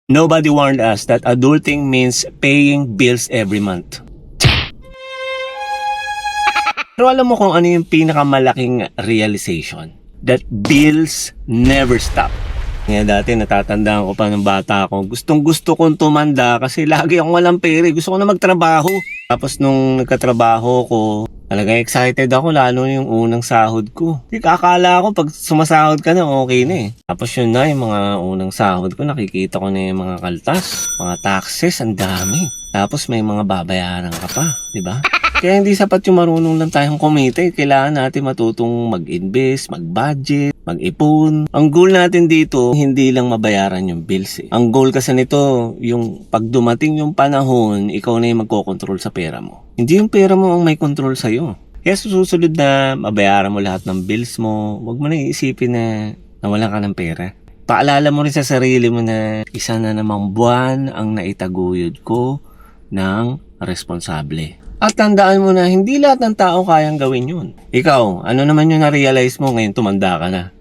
Nobody warned us that adulting means paying bills every month. Pero alam mo kung ano yung pinakamalaking realization? That bills never stop. Ngayon dati natatandaan ko pa ng bata ako, gustong gusto kong tumanda kasi lagi akong walang pera. Gusto ko na magtrabaho. Tapos nung nagkatrabaho ko, talagang excited ako lalo yung unang sahod ko. Akala ko pag sumasahod ka na okay na eh. Tapos yun na yung mga unang sahod ko, nakikita ko na yung mga kaltas, mga taxes, ang dami. Tapos may mga babayaran ka pa, di ba? Kaya hindi sapat yung marunong lang tayong kumita. Kailangan natin matutong mag-invest, mag-budget, mag-ipon. Ang goal natin dito, hindi lang mabayaran yung bills eh. Ang goal kasi nito, yung pag dumating yung panahon, ikaw na yung magkocontrol sa pera mo. Hindi yung pera mo ang may control sa'yo. Kaya susunod na mabayaran mo lahat ng bills mo, huwag mo na iisipin na nawalan ka ng pera. Paalala mo rin sa sarili mo na isa na namang buwan ang naitaguyod ko ng responsable. At tandaan mo na hindi lahat ng tao kayang gawin yun. Ikaw, ano naman yung na-realize mo ngayon tumanda ka na?